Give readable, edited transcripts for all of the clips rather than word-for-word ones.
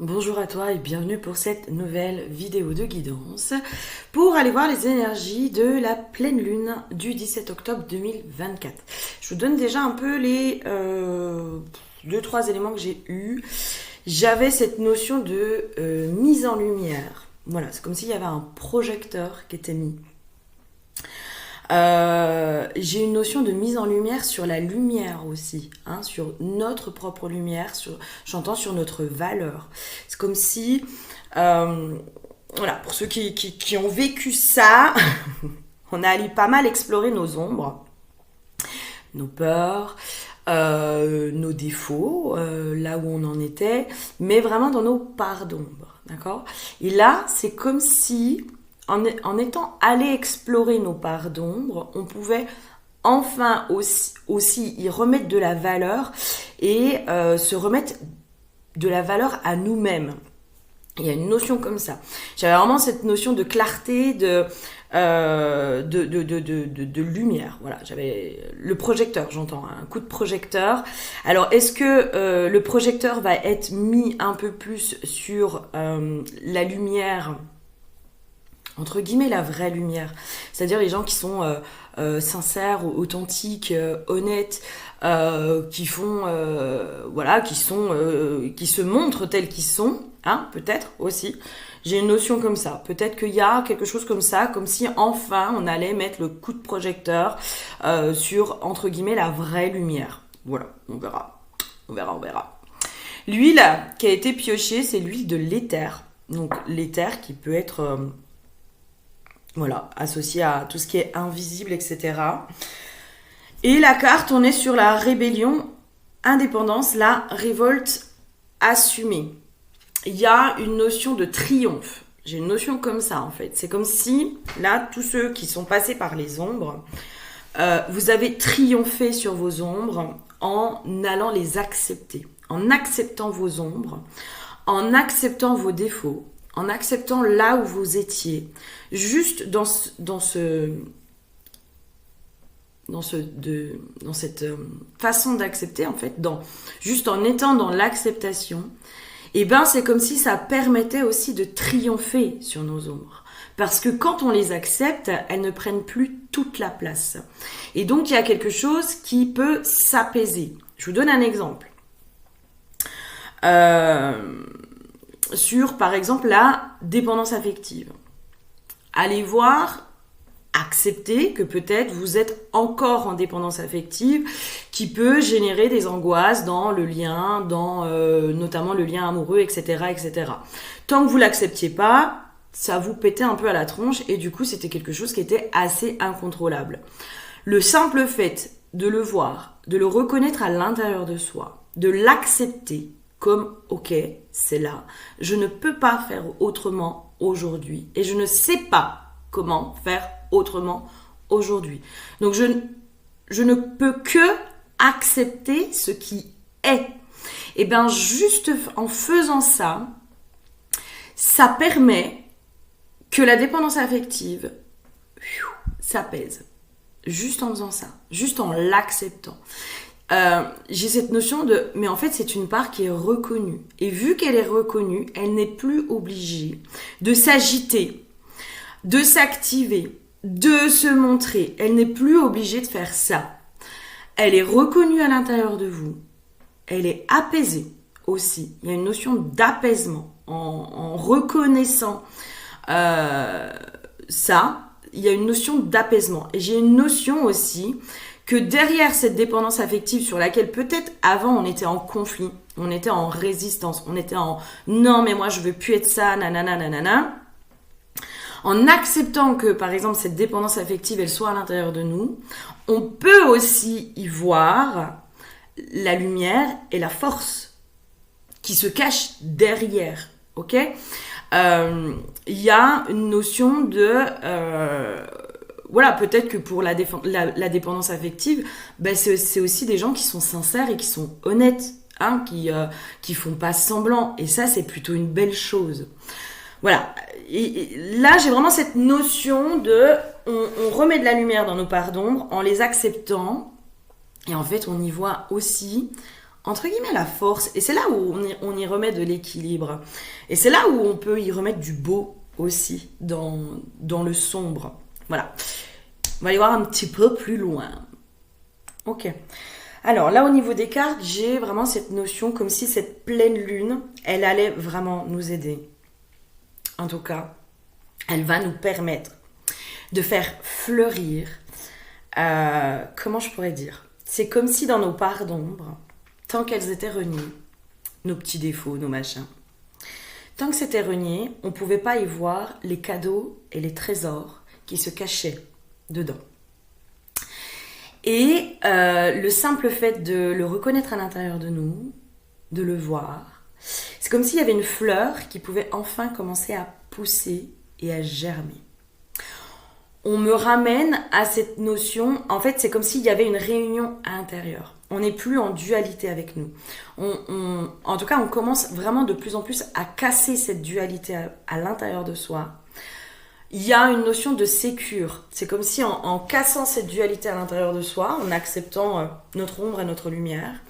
Bonjour à toi et bienvenue pour cette nouvelle vidéo de guidance pour aller voir les énergies de la pleine lune du 17 octobre 2024. Je vous donne déjà un peu les 2-3 éléments que j'ai eus. J'avais cette notion de mise en lumière. Voilà, c'est comme s'il y avait un projecteur qui était mis. J'ai une notion de mise en lumière sur la lumière aussi, hein, sur notre propre lumière, j'entends sur notre valeur. C'est comme si, voilà, pour ceux qui ont vécu ça, on a allé pas mal explorer nos ombres, nos peurs, nos défauts, là où on en était, mais vraiment dans nos parts d'ombre, d'accord ? Et là, c'est comme si en étant allé explorer nos parts d'ombre, on pouvait enfin aussi y remettre de la valeur et se remettre de la valeur à nous-mêmes. Il y a une notion comme ça. J'avais vraiment cette notion de clarté, de lumière. Voilà, j'avais le projecteur, j'entends, un coup de projecteur. Alors, est-ce que le projecteur va être mis un peu plus sur la lumière, entre guillemets, la vraie lumière, c'est-à-dire les gens qui sont sincères, authentiques, honnêtes, qui font, voilà, qui se montrent tels qu'ils sont, hein, peut-être aussi. J'ai une notion comme ça. Peut-être qu'il y a quelque chose comme ça, comme si enfin on allait mettre le coup de projecteur sur, entre guillemets, la vraie lumière. Voilà, on verra. On verra. L'huile qui a été piochée, c'est l'huile de l'éther. Donc l'éther qui peut être voilà, associé à tout ce qui est invisible, etc. Et la carte, on est sur la rébellion, indépendance, la révolte assumée. Il y a une notion de triomphe. J'ai une notion comme ça, en fait. C'est comme si, là, tous ceux qui sont passés par les ombres, vous avez triomphé sur vos ombres en allant les accepter, en acceptant vos ombres, en acceptant vos défauts, en acceptant là où vous étiez, juste dans cette façon d'accepter, en fait, juste en étant dans l'acceptation, et ben c'est comme si ça permettait aussi de triompher sur nos ombres. Parce que quand on les accepte, elles ne prennent plus toute la place. Et donc il y a quelque chose qui peut s'apaiser. Je vous donne un exemple. Sur, par exemple, la dépendance affective. Allez voir, accepter que peut-être vous êtes encore en dépendance affective qui peut générer des angoisses dans le lien, dans notamment le lien amoureux, etc., etc. Tant que vous l'acceptiez pas, ça vous pétait un peu à la tronche et du coup, c'était quelque chose qui était assez incontrôlable. Le simple fait de le voir, de le reconnaître à l'intérieur de soi, de l'accepter, comme, ok, c'est là. Je ne peux pas faire autrement aujourd'hui. Et je ne sais pas comment faire autrement aujourd'hui. Donc, je ne peux que accepter ce qui est. Et bien, juste en faisant ça, ça permet que la dépendance affective s'apaise. Juste en faisant ça. Juste en l'acceptant. J'ai cette notion de, mais en fait c'est une part qui est reconnue et vu qu'elle est reconnue, elle n'est plus obligée de s'agiter, de s'activer, de se montrer, elle n'est plus obligée de faire ça. Elle est reconnue à l'intérieur de vous, elle est apaisée aussi, il y a une notion d'apaisement en reconnaissant ça, il y a une notion d'apaisement et j'ai une notion aussi que derrière cette dépendance affective sur laquelle peut-être avant on était en conflit, on était en résistance, on était en non mais moi je veux plus être ça, nanana nanana, en acceptant que par exemple cette dépendance affective elle soit à l'intérieur de nous, on peut aussi y voir la lumière et la force qui se cachent derrière, ok ? Il y a une notion de voilà, peut-être que pour la dépendance affective, ben c'est aussi des gens qui sont sincères et qui sont honnêtes, hein, qui font pas semblant. Et ça, c'est plutôt une belle chose. Voilà. Et là, j'ai vraiment cette notion de... On remet de la lumière dans nos parts d'ombre en les acceptant. Et en fait, on y voit aussi entre guillemets, la force. Et c'est là où on y remet de l'équilibre. Et c'est là où on peut y remettre du beau aussi, dans le sombre. Voilà. On va y voir un petit peu plus loin. Ok. Alors là, au niveau des cartes, j'ai vraiment cette notion comme si cette pleine lune, elle allait vraiment nous aider. En tout cas, elle va nous permettre de faire fleurir, comment je pourrais dire, c'est comme si dans nos parts d'ombre, tant qu'elles étaient reniées, nos petits défauts, nos machins, tant que c'était renié, on ne pouvait pas y voir les cadeaux et les trésors qui se cachaient dedans. Et le simple fait de le reconnaître à l'intérieur de nous, de le voir, c'est comme s'il y avait une fleur qui pouvait enfin commencer à pousser et à germer. On me ramène à cette notion, en fait c'est comme s'il y avait une réunion à l'intérieur. On n'est plus en dualité avec nous. En tout cas, on commence vraiment de plus en plus à casser cette dualité à l'intérieur de soi. Il y a une notion de sécure. C'est comme si en cassant cette dualité à l'intérieur de soi, en acceptant notre ombre et notre lumière,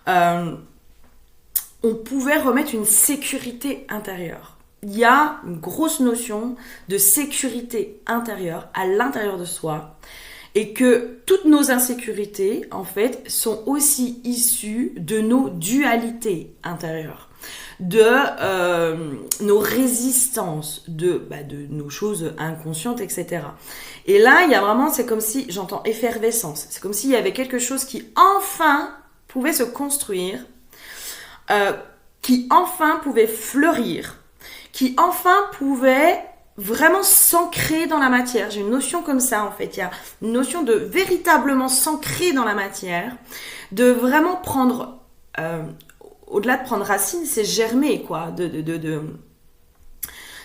on pouvait remettre une sécurité intérieure. Il y a une grosse notion de sécurité intérieure à l'intérieur de soi et que toutes nos insécurités, en fait, sont aussi issues de nos dualités intérieures, de nos résistances, de nos choses inconscientes, etc. Et là, il y a vraiment, c'est comme si, j'entends effervescence, c'est comme s'il y avait quelque chose qui enfin pouvait se construire, qui enfin pouvait fleurir, qui enfin pouvait vraiment s'ancrer dans la matière. J'ai une notion comme ça, en fait. Il y a une notion de véritablement s'ancrer dans la matière, de vraiment prendre, au-delà de prendre racine, c'est germer, quoi.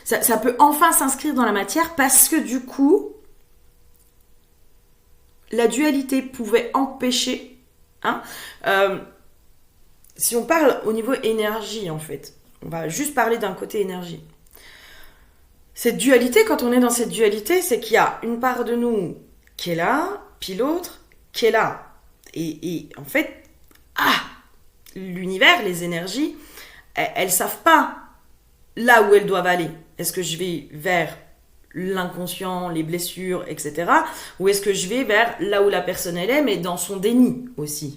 Ça peut enfin s'inscrire dans la matière parce que du coup, la dualité pouvait empêcher, si on parle au niveau énergie, en fait, on va juste parler d'un côté énergie. Cette dualité, quand on est dans cette dualité, c'est qu'il y a une part de nous qui est là, puis l'autre qui est là. Et en fait, l'univers, les énergies, elles savent pas là où elles doivent aller. Est-ce que je vais vers l'inconscient, les blessures, etc. Ou est-ce que je vais vers là où la personne elle est, mais dans son déni aussi.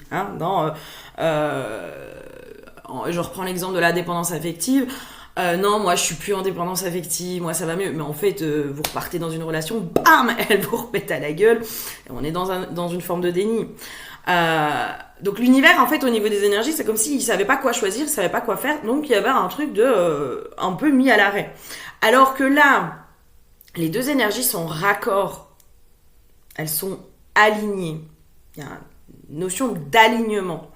Je reprends l'exemple de la dépendance affective. Non, moi je suis plus en dépendance affective, moi ça va mieux. Mais en fait, vous repartez dans une relation, bam, elle vous repète à la gueule. Et on est dans une forme de déni. Donc l'univers, en fait, au niveau des énergies, c'est comme s'il savait pas quoi choisir, il savait pas quoi faire. Donc il y avait un truc de un peu mis à l'arrêt. Alors que là, les deux énergies sont raccord, elles sont alignées. Il y a une notion d'alignement.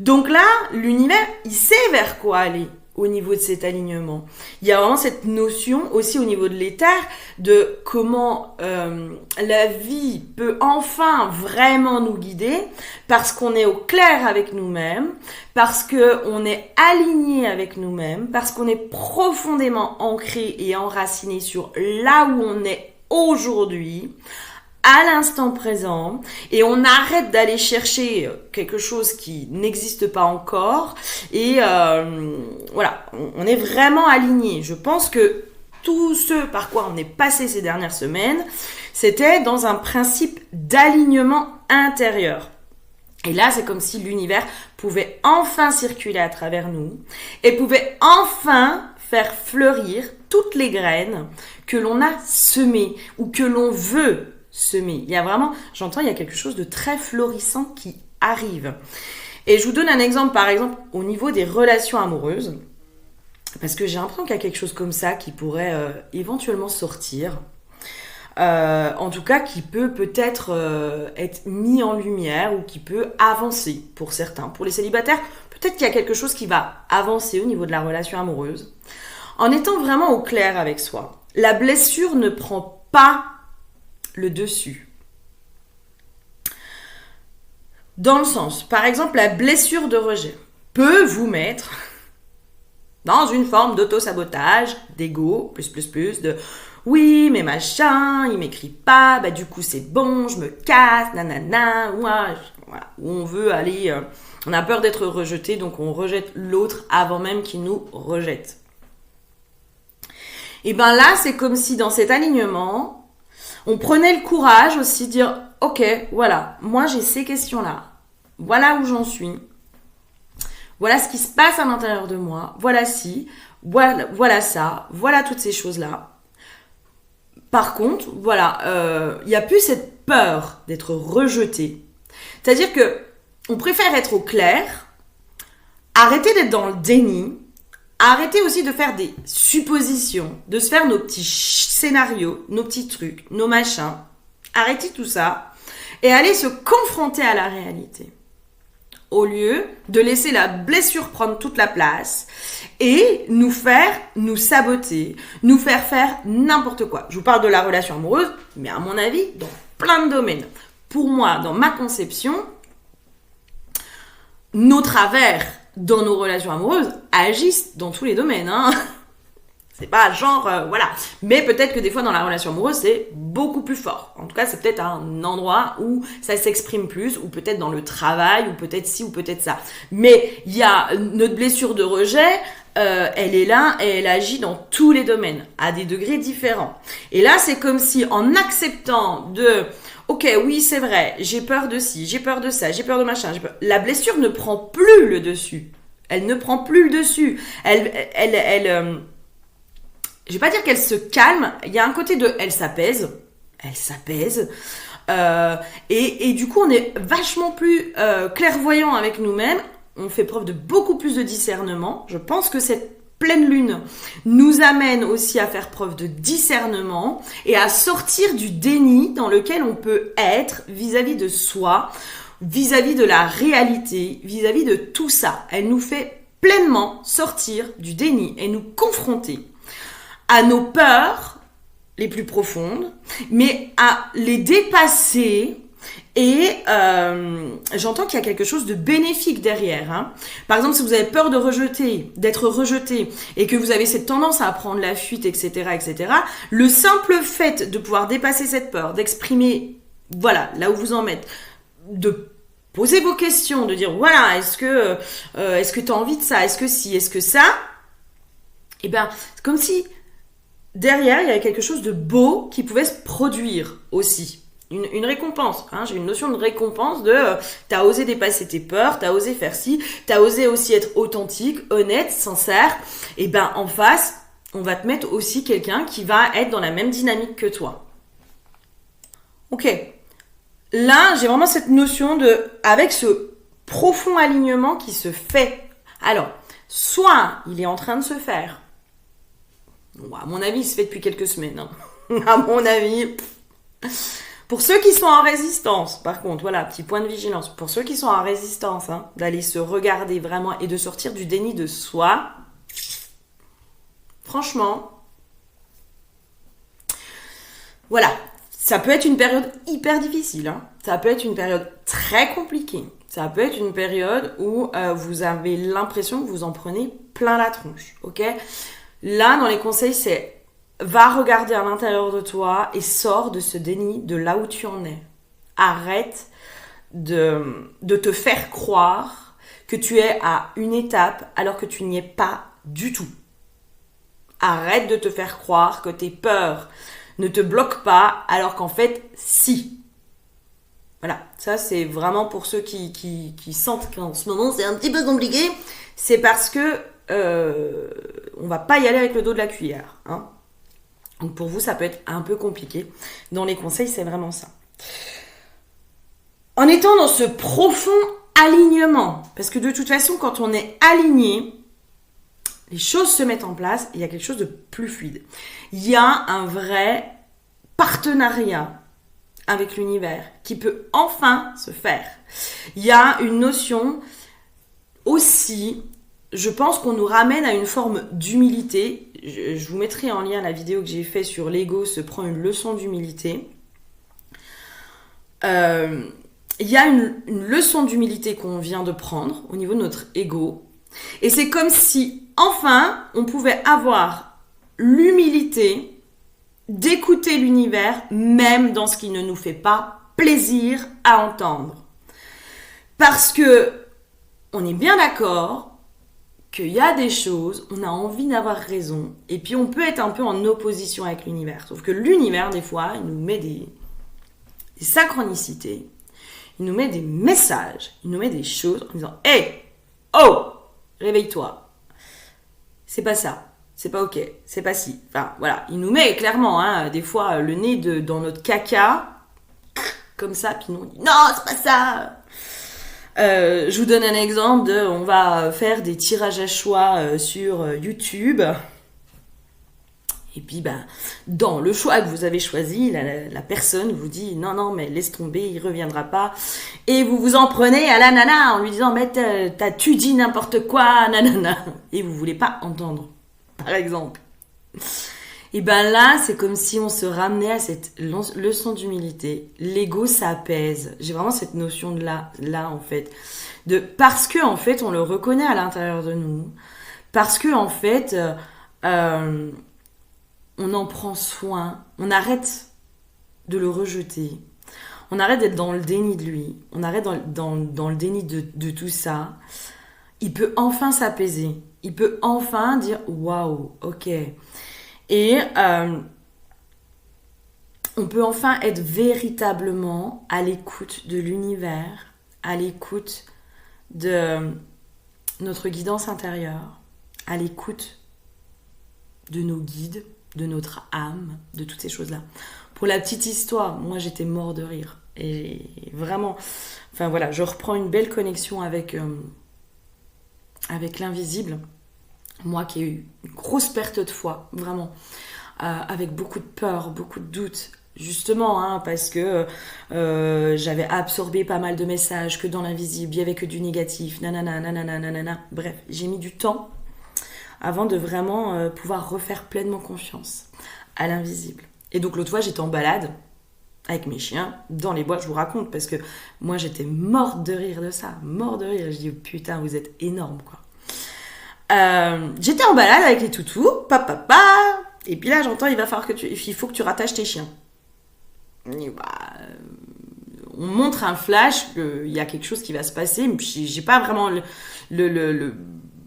Donc là, l'univers, il sait vers quoi aller au niveau de cet alignement. Il y a vraiment cette notion aussi au niveau de l'éther de comment la vie peut enfin vraiment nous guider parce qu'on est au clair avec nous-mêmes, parce qu'on est aligné avec nous-mêmes, parce qu'on est profondément ancré et enraciné sur là où on est aujourd'hui, à l'instant présent, et on arrête d'aller chercher quelque chose qui n'existe pas encore, et voilà, on est vraiment aligné. Je pense que tout ce par quoi on est passé ces dernières semaines, c'était dans un principe d'alignement intérieur. Et là, c'est comme si l'univers pouvait enfin circuler à travers nous, et pouvait enfin faire fleurir toutes les graines que l'on a semées, ou que l'on veut semer. Il y a vraiment, il y a quelque chose de très florissant qui arrive. Et je vous donne un exemple, par exemple, au niveau des relations amoureuses, parce que j'ai l'impression qu'il y a quelque chose comme ça qui pourrait éventuellement sortir. En tout cas, qui peut peut-être être mis en lumière ou qui peut avancer pour certains. Pour les célibataires, peut-être qu'il y a quelque chose qui va avancer au niveau de la relation amoureuse. En étant vraiment au clair avec soi, la blessure ne prend pas le dessus. Dans le sens, par exemple, la blessure de rejet peut vous mettre dans une forme d'auto-sabotage, d'ego, de Oui, mais machin, il m'écrit pas, bah du coup c'est bon, je me casse, nanana, voilà. Où on veut aller, on a peur d'être rejeté, donc on rejette l'autre avant même qu'il nous rejette. Et ben là, c'est comme si dans cet alignement, on prenait le courage aussi de dire, ok, voilà, moi j'ai ces questions-là, voilà où j'en suis, voilà ce qui se passe à l'intérieur de moi, voilà voilà ça, voilà toutes ces choses-là. Par contre, voilà, il n'y a plus cette peur d'être rejeté. C'est-à-dire que on préfère être au clair, arrêter d'être dans le déni, arrêter aussi de faire des suppositions, de se faire nos petits scénarios, nos petits trucs, nos machins. Arrêter tout ça et aller se confronter à la réalité. Au lieu de laisser la blessure prendre toute la place et nous saboter, nous faire n'importe quoi. Je vous parle de la relation amoureuse, mais à mon avis, dans plein de domaines. Pour moi, dans ma conception, nos travers dans nos relations amoureuses agissent dans tous les domaines. Hein. C'est pas genre, voilà. Mais peut-être que des fois, dans la relation amoureuse, c'est beaucoup plus fort. En tout cas, c'est peut-être un endroit où ça s'exprime plus, ou peut-être dans le travail, ou peut-être ci, ou peut-être ça. Mais il y a notre blessure de rejet, elle est là, et elle agit dans tous les domaines, à des degrés différents. Et là, c'est comme si, en acceptant de... Ok, oui, c'est vrai, j'ai peur de ci, j'ai peur de ça, j'ai peur de machin. La blessure ne prend plus le dessus. Elle ne prend plus le dessus. Je vais pas dire qu'elle se calme. Il y a un côté de, elle s'apaise. Et du coup, on est vachement plus clairvoyant avec nous-mêmes. On fait preuve de beaucoup plus de discernement. Je pense que cette pleine lune nous amène aussi à faire preuve de discernement et à sortir du déni dans lequel on peut être vis-à-vis de soi, vis-à-vis de la réalité, vis-à-vis de tout ça. Elle nous fait pleinement sortir du déni et nous confronter à nos peurs les plus profondes, mais à les dépasser. Et j'entends qu'il y a quelque chose de bénéfique derrière. Hein. Par exemple, si vous avez peur d'être rejeté, et que vous avez cette tendance à prendre la fuite, etc., le simple fait de pouvoir dépasser cette peur, d'exprimer, voilà, là où vous en êtes, de poser vos questions, de dire, voilà, est-ce que tu as envie de ça, est-ce que si, est-ce que ça, et ben, c'est comme si derrière, il y avait quelque chose de beau qui pouvait se produire aussi. Une récompense, hein, j'ai une notion de récompense de t'as osé dépasser tes peurs, t'as osé faire ci, t'as osé aussi être authentique, honnête, sincère, et ben en face, on va te mettre aussi quelqu'un qui va être dans la même dynamique que toi. Ok, là j'ai vraiment cette notion de, avec ce profond alignement qui se fait, alors, soit il est en train de se faire, bon, à mon avis il se fait depuis quelques semaines, hein. À mon avis... Pour ceux qui sont en résistance, par contre, voilà, petit point de vigilance. Pour ceux qui sont en résistance, hein, d'aller se regarder vraiment et de sortir du déni de soi, franchement, voilà, ça peut être une période hyper difficile. Hein. Ça peut être une période très compliquée. Ça peut être une période où vous avez l'impression que vous en prenez plein la tronche, ok ? Là, dans les conseils, c'est... Va regarder à l'intérieur de toi et sors de ce déni de là où tu en es. Arrête de te faire croire que tu es à une étape alors que tu n'y es pas du tout. Arrête de te faire croire que tes peurs ne te bloquent pas alors qu'en fait, si. Voilà, ça c'est vraiment pour ceux qui sentent qu'en ce moment c'est un petit peu compliqué. C'est parce que on va pas y aller avec le dos de la cuillère, hein. Donc pour vous, ça peut être un peu compliqué. Dans les conseils, c'est vraiment ça. En étant dans ce profond alignement, parce que de toute façon, quand on est aligné, les choses se mettent en place et il y a quelque chose de plus fluide. Il y a un vrai partenariat avec l'univers qui peut enfin se faire. Il y a une notion aussi... Je pense qu'on nous ramène à une forme d'humilité. Je vous mettrai en lien la vidéo que j'ai faite sur l'ego se prend une leçon d'humilité. Il y a une leçon d'humilité qu'on vient de prendre au niveau de notre ego. Et c'est comme si, enfin, on pouvait avoir l'humilité d'écouter l'univers, même dans ce qui ne nous fait pas plaisir à entendre. Parce que on est bien d'accord qu'il y a des choses, on a envie d'avoir raison, et puis on peut être un peu en opposition avec l'univers. Sauf que l'univers, des fois, il nous met des synchronicités, il nous met des messages, il nous met des choses en disant « Hey, oh, réveille-toi, c'est pas ça. C'est pas ok, c'est pas si. » Enfin, voilà, il nous met clairement, des fois, le nez dans notre caca, comme ça, puis nous on dit non, c'est pas ça. Je vous donne un exemple on va faire des tirages à choix sur YouTube. Et puis, dans le choix que vous avez choisi, la personne vous dit non, non, mais laisse tomber, il reviendra pas. Et vous vous en prenez à la nana en lui disant mais tu dis n'importe quoi, nanana. Et vous voulez pas entendre, par exemple. Et là, c'est comme si on se ramenait à cette leçon d'humilité. L'ego s'apaise. J'ai vraiment cette notion de là en fait, parce que en fait, on le reconnaît à l'intérieur de nous, parce que en fait, on en prend soin, on arrête de le rejeter, on arrête d'être dans le déni de lui, on arrête dans le déni de tout ça. Il peut enfin s'apaiser, il peut enfin dire waouh, ok. Et on peut enfin être véritablement à l'écoute de l'univers, à l'écoute de notre guidance intérieure, à l'écoute de nos guides, de notre âme, de toutes ces choses-là. Pour la petite histoire, moi j'étais mort de rire. Et vraiment, enfin voilà, je reprends une belle connexion avec l'invisible. Moi qui ai eu une grosse perte de foi, vraiment, avec beaucoup de peur, beaucoup de doutes, justement, parce que j'avais absorbé pas mal de messages, que dans l'invisible, il n'y avait que du négatif, nanana, nanana, nanana. Bref, j'ai mis du temps avant de vraiment pouvoir refaire pleinement confiance à l'invisible. Et donc l'autre fois, j'étais en balade avec mes chiens dans les bois, je vous raconte, parce que moi j'étais morte de rire de ça, morte de rire. Je dis putain, vous êtes énorme quoi. J'étais en balade avec les toutous, papa, et puis là j'entends il faut que tu rattaches tes chiens. Et on montre un flash qu'il y a quelque chose qui va se passer, mais j'ai pas vraiment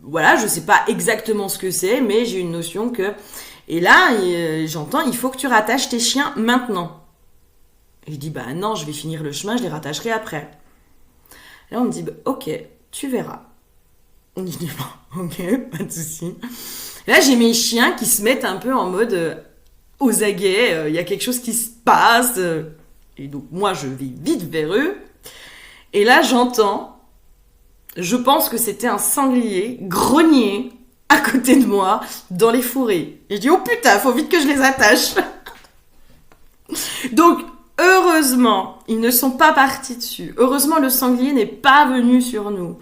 voilà, je sais pas exactement ce que c'est, mais j'ai une notion que... Et là, j'entends, il faut que tu rattaches tes chiens maintenant. Et je dis, non, je vais finir le chemin, je les rattacherai après. Là, on me dit, ok, tu verras. Je dis, ok, pas de souci. Là, j'ai mes chiens qui se mettent un peu en mode aux aguets, il y a quelque chose qui se passe. Et donc, moi, je vais vite vers eux. Et là, j'entends... Je pense que c'était un sanglier grogner à côté de moi dans les fourrés. Et je dis, oh putain, faut vite que je les attache. Donc, heureusement, ils ne sont pas partis dessus. Heureusement, le sanglier n'est pas venu sur nous.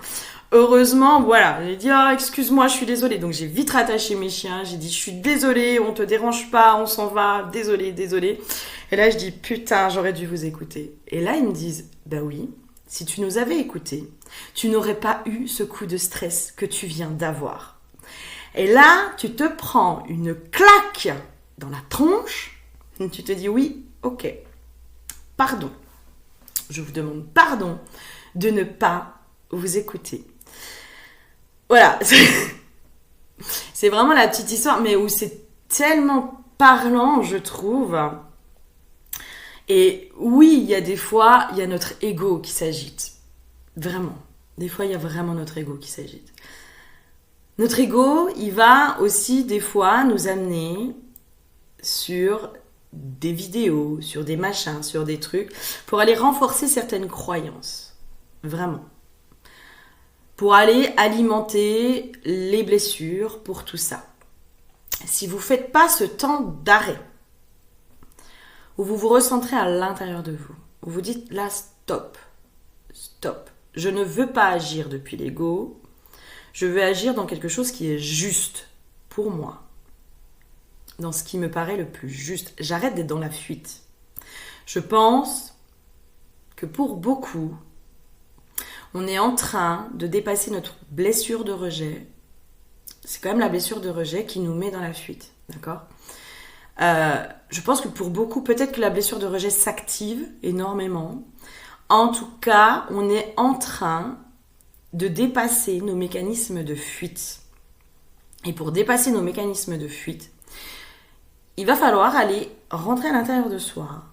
Heureusement, voilà. J'ai dit, oh, excuse-moi, je suis désolée. Donc, j'ai vite rattaché mes chiens. J'ai dit, je suis désolée, on te dérange pas, on s'en va. Désolée. Et là, je dis, putain, j'aurais dû vous écouter. Et là, ils me disent, oui. Si tu nous avais écoutés, tu n'aurais pas eu ce coup de stress que tu viens d'avoir. Et là, tu te prends une claque dans la tronche, et tu te dis oui, ok, pardon. Je vous demande pardon de ne pas vous écouter. Voilà, c'est vraiment la petite histoire, mais où c'est tellement parlant, je trouve. Et oui, il y a des fois, il y a notre ego qui s'agite. Vraiment. Des fois, il y a vraiment notre ego qui s'agite. Notre ego, il va aussi des fois nous amener sur des vidéos, sur des machins, sur des trucs, pour aller renforcer certaines croyances. Vraiment. Pour aller alimenter les blessures, pour tout ça. Si vous ne faites pas ce temps d'arrêt, où vous vous recentrez à l'intérieur de vous, où vous dites là, stop, je ne veux pas agir depuis l'ego, je veux agir dans quelque chose qui est juste pour moi, dans ce qui me paraît le plus juste. J'arrête d'être dans la fuite. Je pense que pour beaucoup, on est en train de dépasser notre blessure de rejet. C'est quand même la blessure de rejet qui nous met dans la fuite, d'accord ? Je pense que pour beaucoup, peut-être que la blessure de rejet s'active énormément. En tout cas, on est en train de dépasser nos mécanismes de fuite. Et pour dépasser nos mécanismes de fuite, il va falloir aller rentrer à l'intérieur de soi,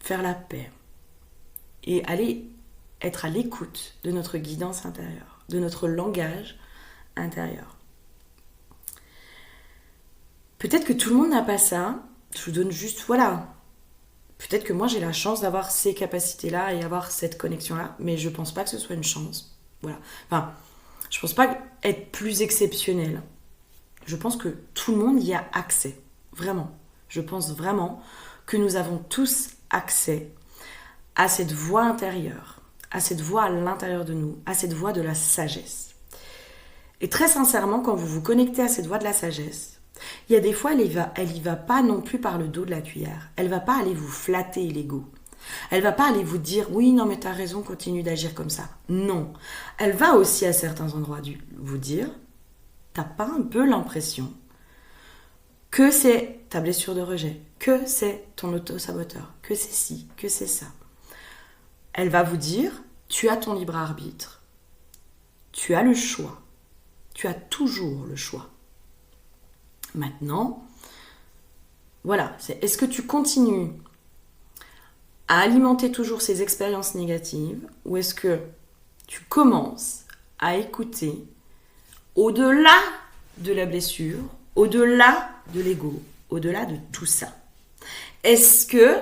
faire la paix et aller être à l'écoute de notre guidance intérieure, de notre langage intérieur. Peut-être que tout le monde n'a pas ça. Je vous donne juste, voilà. Peut-être que moi j'ai la chance d'avoir ces capacités-là et avoir cette connexion-là, mais je pense pas que ce soit une chance. Voilà. Enfin, je pense pas être plus exceptionnel. Je pense que tout le monde y a accès. Vraiment. Je pense vraiment que nous avons tous accès à cette voix intérieure, à cette voix à l'intérieur de nous, à cette voix de la sagesse. Et très sincèrement, quand vous vous connectez à cette voix de la sagesse, il y a des fois, elle y va pas non plus par le dos de la cuillère. Elle va pas aller vous flatter l'ego. Elle va pas aller vous dire, oui, non, mais t'as raison, continue d'agir comme ça. Non. Elle va aussi à certains endroits vous dire, t'as pas un peu l'impression que c'est ta blessure de rejet, que c'est ton auto-saboteur, que c'est ci, que c'est ça. Elle va vous dire, tu as ton libre arbitre, tu as le choix, tu as toujours le choix. Maintenant, voilà, est-ce que tu continues à alimenter toujours ces expériences négatives ou est-ce que tu commences à écouter au-delà de la blessure, au-delà de l'ego, au-delà de tout ça? Est-ce que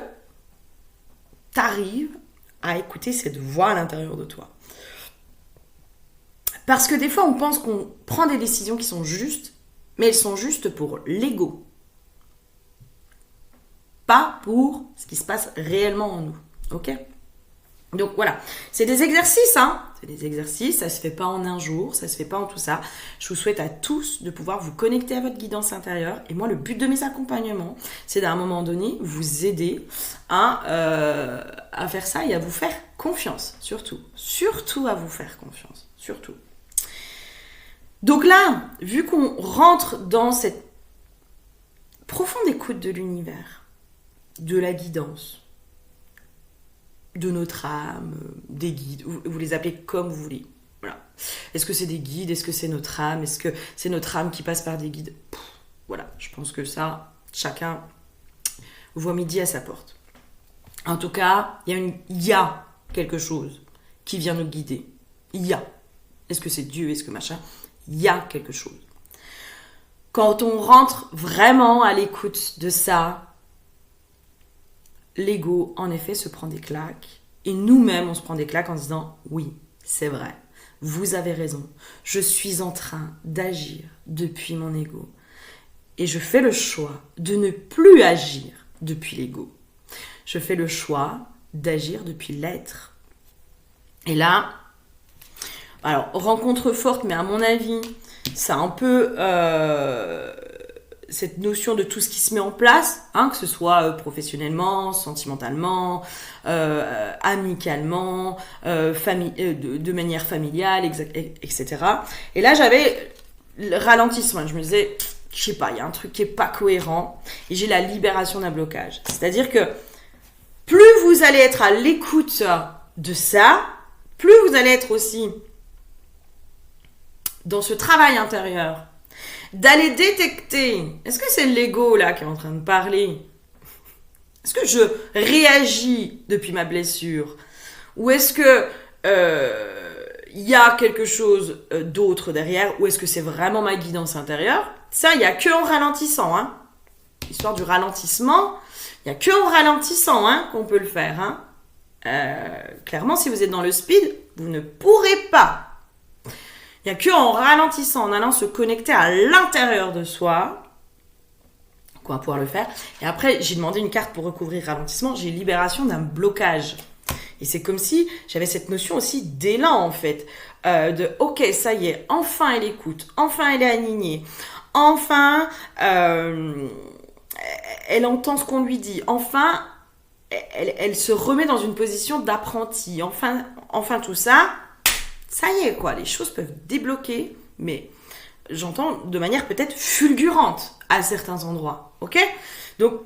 tu arrives à écouter cette voix à l'intérieur de toi? Parce que des fois, on pense qu'on prend des décisions qui sont justes, mais elles sont justes pour l'ego. Pas pour ce qui se passe réellement en nous. Ok ? Donc voilà, c'est des exercices, hein. C'est des exercices, ça se fait pas en un jour, ça se fait pas en tout ça. Je vous souhaite à tous de pouvoir vous connecter à votre guidance intérieure. Et moi, le but de mes accompagnements, c'est d'à un moment donné, vous aider à faire ça et à vous faire confiance, surtout. Surtout à vous faire confiance, surtout. Donc là, vu qu'on rentre dans cette profonde écoute de l'univers, de la guidance, de notre âme, des guides, vous les appelez comme vous voulez. Voilà. Est-ce que c'est des guides? Est-ce que c'est notre âme? Est-ce que c'est notre âme qui passe par des guides? Voilà, je pense que ça, chacun voit midi à sa porte. En tout cas, il y a quelque chose qui vient nous guider. Il y a. Est-ce que c'est Dieu? Est-ce que machin? Il y a quelque chose. Quand on rentre vraiment à l'écoute de ça, l'ego, en effet, se prend des claques. Et nous-mêmes, on se prend des claques en se disant, oui, c'est vrai, vous avez raison. Je suis en train d'agir depuis mon ego. Et je fais le choix de ne plus agir depuis l'ego. Je fais le choix d'agir depuis l'être. Et là, alors, rencontre forte, mais à mon avis, c'est un peu cette notion de tout ce qui se met en place, hein, que ce soit professionnellement, sentimentalement, amicalement, de manière familiale, etc. Et là, j'avais le ralentissement. Je me disais, je sais pas, il y a un truc qui est pas cohérent. Et j'ai la libération d'un blocage. C'est-à-dire que plus vous allez être à l'écoute de ça, plus vous allez être aussi dans ce travail intérieur, d'aller détecter, est-ce que c'est l'ego là qui est en train de parler? Est-ce que je réagis depuis ma blessure? Ou est-ce que y a quelque chose d'autre derrière? Ou est-ce que c'est vraiment ma guidance intérieure? Ça, il n'y a que en ralentissant. Hein. L'histoire du ralentissement, il n'y a que en ralentissant qu'on peut le faire. Hein. Clairement, si vous êtes dans le speed, vous ne pourrez pas. Il n'y a qu'en ralentissant, en allant se connecter à l'intérieur de soi, qu'on va pouvoir le faire. Et après, j'ai demandé une carte pour recouvrir ralentissement. J'ai libération d'un blocage. Et c'est comme si j'avais cette notion aussi d'élan, en fait. De, ok, ça y est, enfin elle écoute, enfin elle est alignée, enfin elle entend ce qu'on lui dit, enfin elle se remet dans une position d'apprenti. Enfin tout ça... Ça y est, quoi, les choses peuvent débloquer, mais j'entends de manière peut-être fulgurante, à certains endroits, ok? Donc,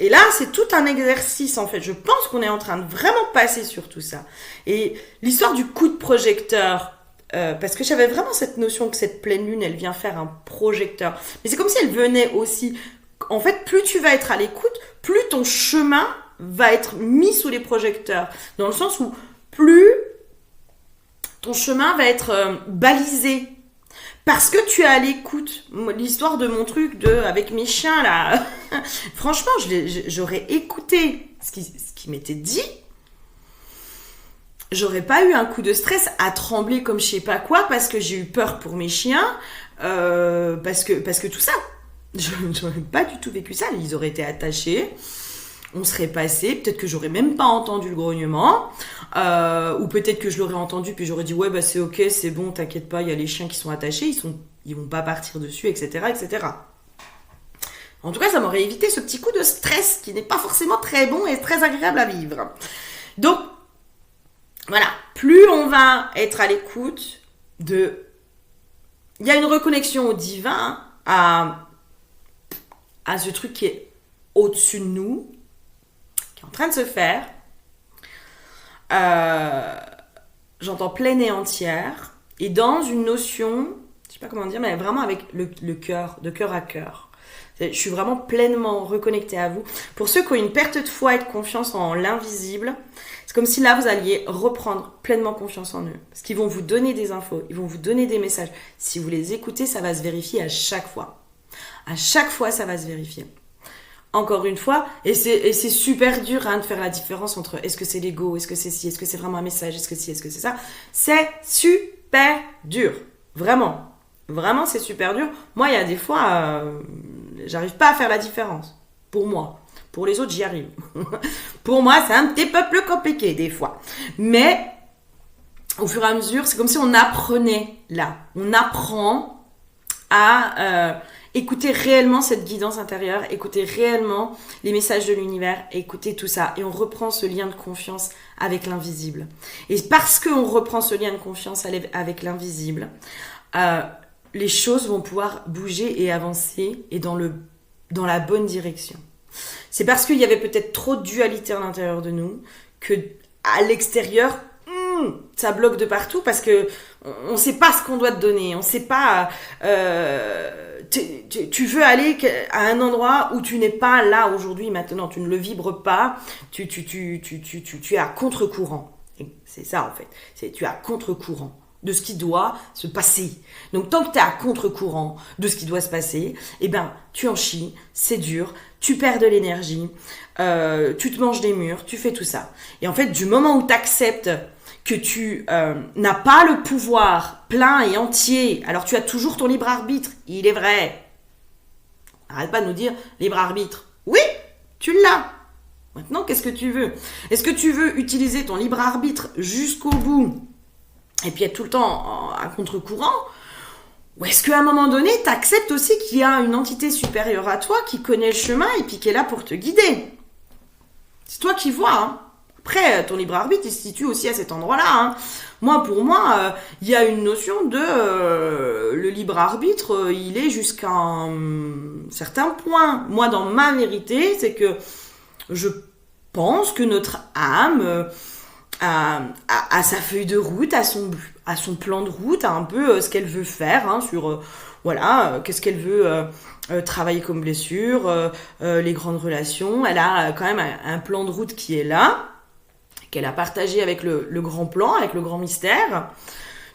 et là, c'est tout un exercice, en fait. Je pense qu'on est en train de vraiment passer sur tout ça. Et l'histoire du coup de projecteur, parce que j'avais vraiment cette notion que cette pleine lune, elle vient faire un projecteur. Mais c'est comme si elle venait aussi... En fait, plus tu vas être à l'écoute, plus ton chemin va être mis sous les projecteurs. Dans le sens où plus ton chemin va être balisé. Parce que tu es à l'écoute. L'histoire de mon truc avec mes chiens, là, franchement, j'aurais écouté ce qui m'était dit. J'aurais pas eu un coup de stress à trembler comme je sais pas quoi parce que j'ai eu peur pour mes chiens, parce que tout ça. J'aurais pas du tout vécu ça. Ils auraient été attachés. On serait passé, peut-être que j'aurais même pas entendu le grognement, ou peut-être que je l'aurais entendu puis j'aurais dit ouais bah c'est ok, c'est bon, t'inquiète pas, il y a les chiens qui sont attachés, ils vont pas partir dessus, etc., etc. En tout cas, ça m'aurait évité ce petit coup de stress qui n'est pas forcément très bon et très agréable à vivre. Donc voilà, plus on va être à l'écoute il y a une reconnexion au divin, à ce truc qui est au-dessus de nous, qui est en train de se faire. J'entends pleine et entière, et dans une notion, je sais pas comment dire, mais vraiment avec le cœur, de cœur à cœur. Je suis vraiment pleinement reconnectée à vous. Pour ceux qui ont une perte de foi et de confiance en l'invisible, c'est comme si là vous alliez reprendre pleinement confiance en eux. Parce qu'ils vont vous donner des infos, ils vont vous donner des messages. Si vous les écoutez, ça va se vérifier à chaque fois. À chaque fois, ça va se vérifier. Encore une fois, et c'est super dur de faire la différence entre est-ce que c'est l'ego, est-ce que c'est ci, est-ce que c'est vraiment un message, est-ce que c'est ça. C'est super dur. Vraiment. Vraiment, c'est super dur. Moi, il y a des fois, j'arrive pas à faire la différence. Pour moi. Pour les autres, j'y arrive. Pour moi, c'est un petit peu plus compliqué des fois. Mais au fur et à mesure, c'est comme si on apprenait là. On apprend à... écoutez réellement cette guidance intérieure, écoutez réellement les messages de l'univers, écoutez tout ça. Et on reprend ce lien de confiance avec l'invisible. Et parce qu'on reprend ce lien de confiance avec l'invisible, les choses vont pouvoir bouger et avancer et dans la bonne direction. C'est parce qu'il y avait peut-être trop de dualité à l'intérieur de nous que à l'extérieur, ça bloque de partout parce que on sait pas ce qu'on doit te donner, on sait pas. Tu veux aller à un endroit où tu n'es pas là aujourd'hui, maintenant, tu ne le vibres pas, tu es à contre-courant. Et c'est ça en fait, tu es à contre-courant de ce qui doit se passer. Donc tant que tu es à contre-courant de ce qui doit se passer, eh ben tu en chies, c'est dur, tu perds de l'énergie, tu te manges des murs, tu fais tout ça. Et en fait, du moment où tu acceptes que tu n'as pas le pouvoir plein et entier, alors tu as toujours ton libre arbitre, il est vrai. Arrête pas de nous dire libre arbitre. Oui, tu l'as. Maintenant, qu'est-ce que tu veux ? Est-ce que tu veux utiliser ton libre arbitre jusqu'au bout et puis être tout le temps à contre-courant ? Ou est-ce qu'à un moment donné, tu acceptes aussi qu'il y a une entité supérieure à toi qui connaît le chemin et puis qui est là pour te guider ? C'est toi qui vois, hein. Après, ton libre arbitre, il se situe aussi à cet endroit-là. Hein. Pour moi, il y a une notion de... le libre arbitre, il est jusqu'à un certain point. Moi, dans ma vérité, c'est que je pense que notre âme a sa feuille de route, a son plan de route, a un peu ce qu'elle veut faire, hein, sur... qu'est-ce qu'elle veut... travailler comme blessure, les grandes relations. Elle a quand même un plan de route qui est là, qu'elle a partagé avec le grand plan, avec le grand mystère.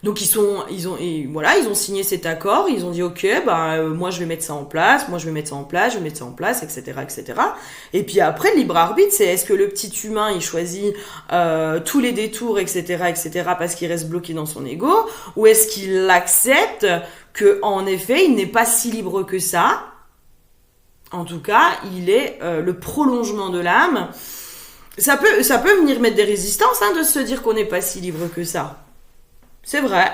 Donc ils ont signé cet accord, ils ont dit ok, moi je vais mettre ça en place, etc., etc. Et puis après le libre arbitre, c'est est-ce que le petit humain il choisit tous les détours, etc., etc. parce qu'il reste bloqué dans son ego, ou est-ce qu'il accepte que en effet il n'est pas si libre que ça. En tout cas, il est le prolongement de l'âme. Ça peut venir mettre des résistances, hein, de se dire qu'on n'est pas si libre que ça. C'est vrai.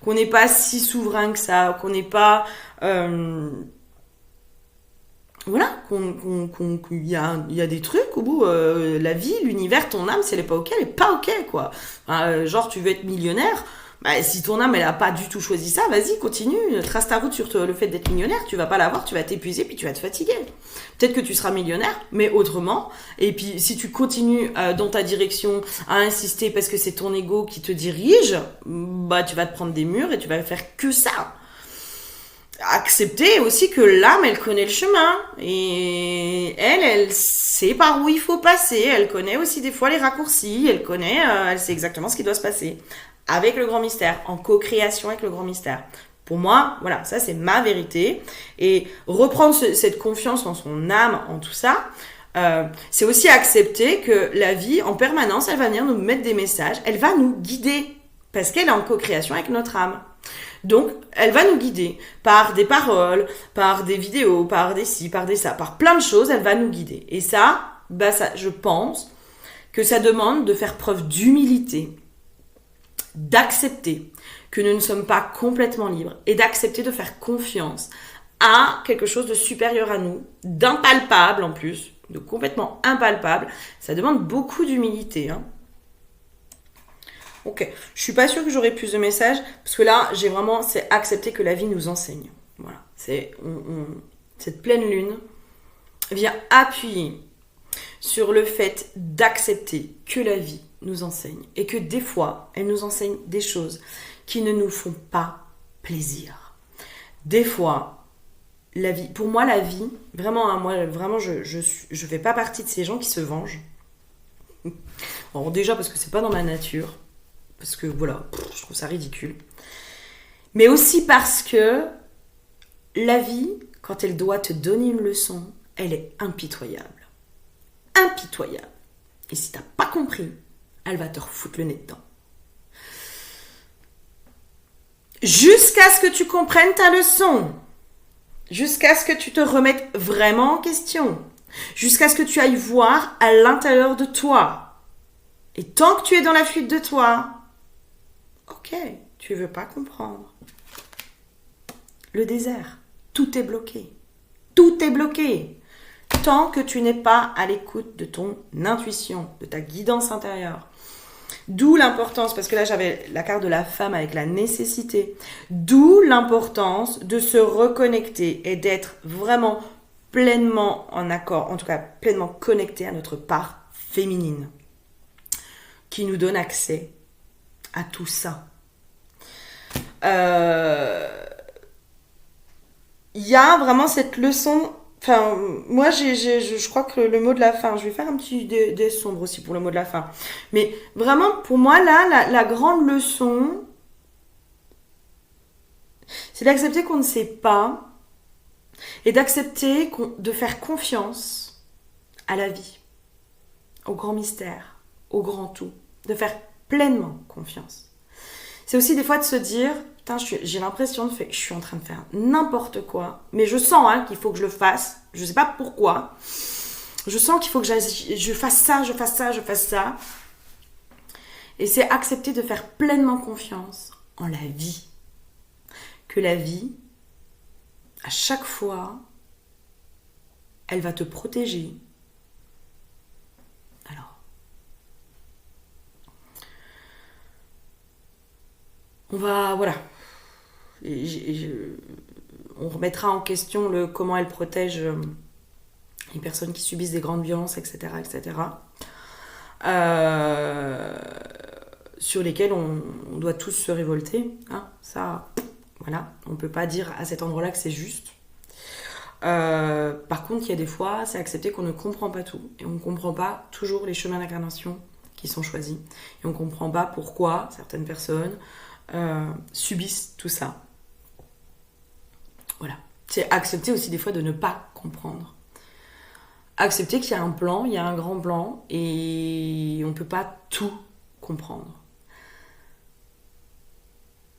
Qu'on n'est pas si souverain que ça, qu'on n'est pas... qu'il y a des trucs au bout, la vie, l'univers, ton âme, si elle n'est pas ok, elle n'est pas ok, quoi. Genre, tu veux être millionnaire, Bah, si ton âme, elle a pas du tout choisi ça, vas-y, continue, trace ta route sur le fait d'être millionnaire, tu vas pas l'avoir, tu vas t'épuiser, puis tu vas te fatiguer. Peut-être que tu seras millionnaire, mais autrement. Et puis, si tu continues dans ta direction à insister parce que c'est ton ego qui te dirige, bah, tu vas te prendre des murs et tu vas faire que ça. Accepter aussi que l'âme, elle connaît le chemin. Et elle sait par où il faut passer. Elle connaît aussi des fois les raccourcis. Elle sait exactement ce qui doit se passer. Avec le grand mystère, en co-création avec le grand mystère. Pour moi, voilà, ça c'est ma vérité. Et reprendre cette confiance en son âme, en tout ça, c'est aussi accepter que la vie, en permanence, elle va venir nous mettre des messages. Elle va nous guider. Parce qu'elle est en co-création avec notre âme. Donc, elle va nous guider par des paroles, par des vidéos, par des ci, par des ça, par plein de choses, elle va nous guider. Et ça, bah ça, je pense que ça demande de faire preuve d'humilité, d'accepter que nous ne sommes pas complètement libres et d'accepter de faire confiance à quelque chose de supérieur à nous, d'impalpable en plus, de complètement impalpable. Ça demande beaucoup d'humilité, hein. Ok, je suis pas sûre que j'aurai plus de messages, parce que là, c'est accepter que la vie nous enseigne. Voilà, cette pleine lune vient appuyer sur le fait d'accepter que la vie nous enseigne, et que des fois, elle nous enseigne des choses qui ne nous font pas plaisir. Des fois, la vie, pour moi, la vie, vraiment, hein, moi, vraiment, je fais pas partie de ces gens qui se vengent. Bon, déjà, parce que c'est pas dans ma nature. Parce que voilà, je trouve ça ridicule. Mais aussi parce que la vie, quand elle doit te donner une leçon, elle est impitoyable. Impitoyable. Et si t'as pas compris, elle va te refoutre le nez dedans. Jusqu'à ce que tu comprennes ta leçon. Jusqu'à ce que tu te remettes vraiment en question. Jusqu'à ce que tu ailles voir à l'intérieur de toi. Et tant que tu es dans la fuite de toi, ok, tu veux pas comprendre. Le désert, tout est bloqué. Tout est bloqué. Tant que tu n'es pas à l'écoute de ton intuition, de ta guidance intérieure. D'où l'importance, parce que là j'avais la carte de la femme avec la nécessité. D'où l'importance de se reconnecter et d'être vraiment pleinement en accord, en tout cas pleinement connecté à notre part féminine, qui nous donne accès à tout ça. Il y a vraiment cette leçon. Enfin, moi, je crois que le mot de la fin, je vais faire un petit dé sombre aussi pour le mot de la fin. Mais vraiment, pour moi, là, la grande leçon, c'est d'accepter qu'on ne sait pas et d'accepter de faire confiance à la vie, au grand mystère, au grand tout, de faire pleinement confiance. C'est aussi des fois de se dire, putain, j'ai l'impression que je suis en train de faire n'importe quoi, mais je sens qu'il faut que je le fasse, je sais pas pourquoi, je sens qu'il faut que je fasse ça, je fasse ça, je fasse ça. Et c'est accepter de faire pleinement confiance en la vie. Que la vie, à chaque fois, elle va te protéger. Alors, on va, voilà. On remettra en question comment elle protège les personnes qui subissent des grandes violences, etc., etc. Sur lesquelles on doit tous se révolter. Hein, ça, voilà, on ne peut pas dire à cet endroit-là que c'est juste. Par contre, il y a des fois, c'est accepter qu'on ne comprend pas tout. Et on ne comprend pas toujours les chemins d'incarnation qui sont choisis. Et on ne comprend pas pourquoi certaines personnes subissent tout ça. Voilà. C'est accepter aussi des fois de ne pas comprendre. Accepter qu'il y a un plan, il y a un grand plan, et on ne peut pas tout comprendre.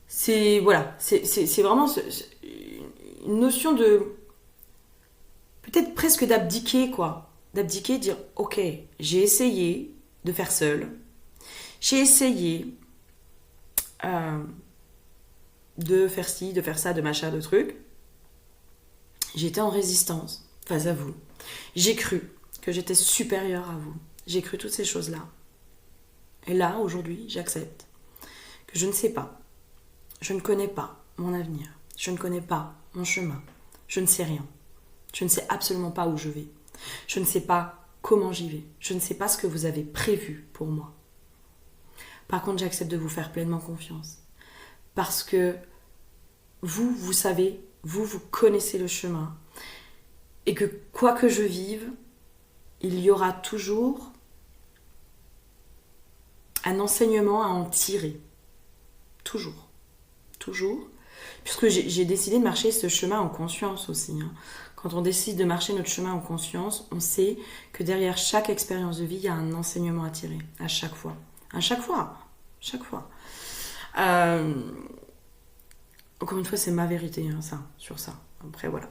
C'est vraiment une notion de peut-être presque d'abdiquer, quoi. D'abdiquer, dire ok, j'ai essayé de faire seul, j'ai essayé de faire ci, de faire ça, de machin, de trucs. J'étais en résistance face à vous. J'ai cru que j'étais supérieure à vous. J'ai cru toutes ces choses-là. Et là, aujourd'hui, j'accepte que je ne sais pas. Je ne connais pas mon avenir. Je ne connais pas mon chemin. Je ne sais rien. Je ne sais absolument pas où je vais. Je ne sais pas comment j'y vais. Je ne sais pas ce que vous avez prévu pour moi. Par contre, j'accepte de vous faire pleinement confiance. Parce que vous savez, vous connaissez le chemin. Et que quoi que je vive, il y aura toujours un enseignement à en tirer. Toujours. Toujours. Puisque j'ai décidé de marcher ce chemin en conscience aussi. Quand on décide de marcher notre chemin en conscience, on sait que derrière chaque expérience de vie, il y a un enseignement à tirer. À chaque fois. À chaque fois. Chaque fois. Encore une fois, c'est ma vérité, ça, sur ça. Après, voilà.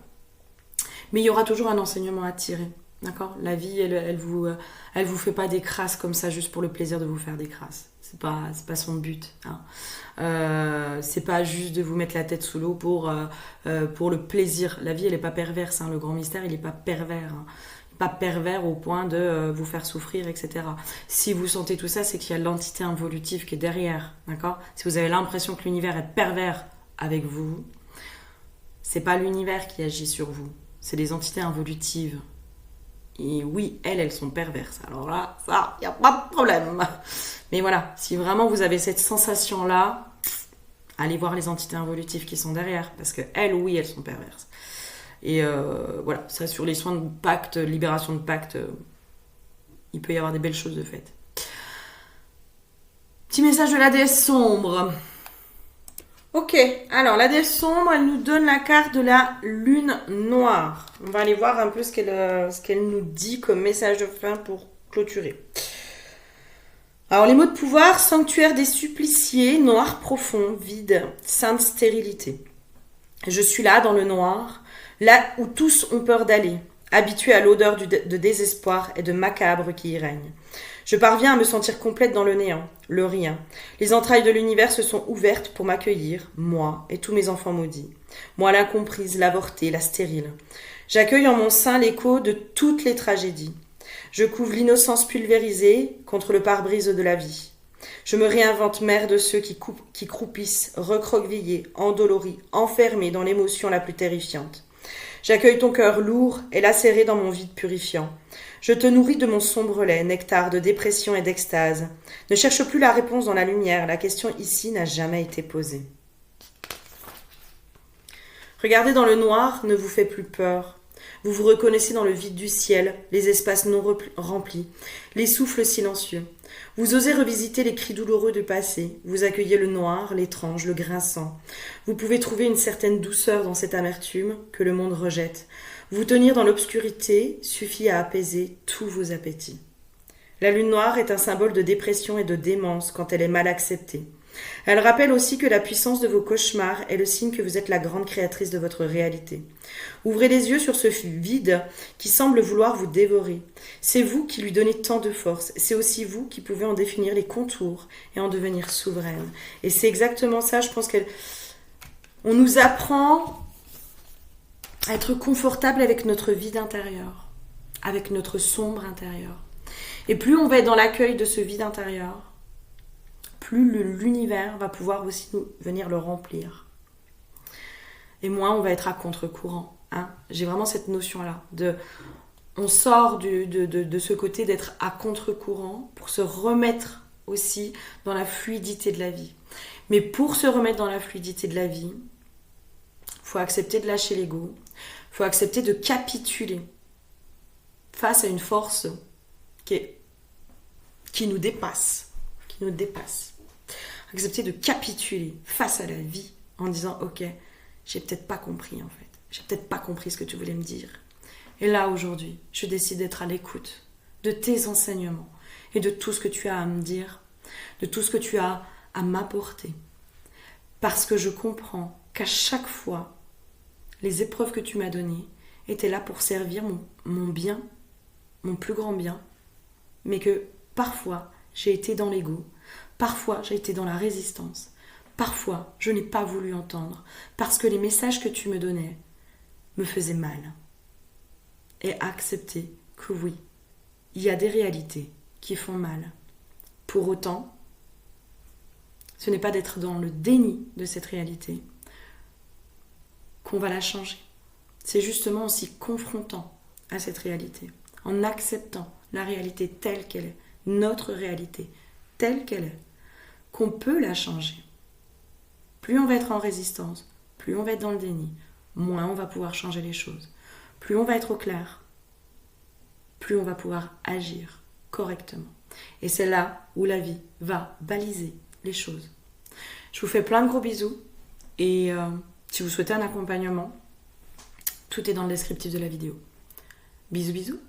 Mais il y aura toujours un enseignement à tirer. D'accord ? La vie, elle vous fait pas des crasses comme ça juste pour le plaisir de vous faire des crasses. C'est pas son but. C'est pas juste de vous mettre la tête sous l'eau pour le plaisir. La vie, elle est pas perverse. Le grand mystère, il est pas pervers. Pas pervers au point de vous faire souffrir, etc. Si vous sentez tout ça, c'est qu'il y a l'entité involutive qui est derrière. D'accord ? Si vous avez l'impression que l'univers est pervers avec vous, c'est pas l'univers qui agit sur vous. C'est des entités involutives. Et oui, elles sont perverses. Alors là, ça, il n'y a pas de problème. Mais voilà, si vraiment vous avez cette sensation-là, allez voir les entités involutives qui sont derrière. Parce que elles, oui, elles sont perverses. Et voilà, ça sur les soins de pacte, libération de pacte, il peut y avoir des belles choses de faites. Petit message de la déesse sombre. Ok, alors la déesse sombre, elle nous donne la carte de la lune noire. On va aller voir un peu ce qu'elle nous dit comme message de fin pour clôturer. Alors les mots de pouvoir: sanctuaire des suppliciés, noir profond, vide, sainte stérilité. Je suis là dans le noir, là où tous ont peur d'aller, habitué à l'odeur de désespoir et de macabre qui y règne. Je parviens à me sentir complète dans le néant, le rien. Les entrailles de l'univers se sont ouvertes pour m'accueillir, moi et tous mes enfants maudits. Moi l'incomprise, l'avortée, la stérile. J'accueille en mon sein l'écho de toutes les tragédies. Je couvre l'innocence pulvérisée contre le pare-brise de la vie. Je me réinvente mère de ceux qui croupissent, recroquevillés, endoloris, enfermés dans l'émotion la plus terrifiante. J'accueille ton cœur lourd et lacéré dans mon vide purifiant. Je te nourris de mon sombre lait, nectar de dépression et d'extase. Ne cherche plus la réponse dans la lumière, la question ici n'a jamais été posée. Regarder dans le noir ne vous fait plus peur. Vous vous reconnaissez dans le vide du ciel, les espaces non remplis, les souffles silencieux. Vous osez revisiter les cris douloureux du passé. Vous accueillez le noir, l'étrange, le grinçant. Vous pouvez trouver une certaine douceur dans cette amertume que le monde rejette. Vous tenir dans l'obscurité suffit à apaiser tous vos appétits. La lune noire est un symbole de dépression et de démence quand elle est mal acceptée. Elle rappelle aussi que la puissance de vos cauchemars est le signe que vous êtes la grande créatrice de votre réalité. Ouvrez les yeux sur ce vide qui semble vouloir vous dévorer. C'est vous qui lui donnez tant de force. C'est aussi vous qui pouvez en définir les contours et en devenir souveraine. Et c'est exactement ça, je pense qu'on nous apprend à être confortable avec notre vide intérieur, avec notre sombre intérieur. Et plus on va être dans l'accueil de ce vide intérieur, plus l'univers va pouvoir aussi venir le remplir. Et moins on va être à contre-courant. J'ai vraiment cette notion-là. On sort de ce côté d'être à contre-courant pour se remettre aussi dans la fluidité de la vie. Mais pour se remettre dans la fluidité de la vie, il faut accepter de lâcher l'ego. Il faut accepter de capituler face à une force qui nous dépasse. Accepter de capituler face à la vie en disant « Ok, j'ai peut-être pas compris en fait. J'ai peut-être pas compris ce que tu voulais me dire. Et là, aujourd'hui, je décide d'être à l'écoute de tes enseignements et de tout ce que tu as à me dire, de tout ce que tu as à m'apporter. Parce que je comprends qu'à chaque fois, les épreuves que tu m'as données étaient là pour servir mon bien, mon plus grand bien, mais que parfois, j'ai été dans l'ego. Parfois, j'ai été dans la résistance. Parfois, je n'ai pas voulu entendre parce que les messages que tu me donnais me faisaient mal. Et accepter que oui, il y a des réalités qui font mal. Pour autant, ce n'est pas d'être dans le déni de cette réalité qu'on va la changer. C'est justement en s'y confrontant à cette réalité, en acceptant la réalité telle qu'elle est, notre réalité telle qu'elle est, qu'on peut la changer. Plus on va être en résistance, plus on va être dans le déni, moins on va pouvoir changer les choses. Plus on va être au clair, plus on va pouvoir agir correctement. Et c'est là où la vie va baliser les choses. Je vous fais plein de gros bisous et si vous souhaitez un accompagnement, tout est dans le descriptif de la vidéo. Bisous bisous.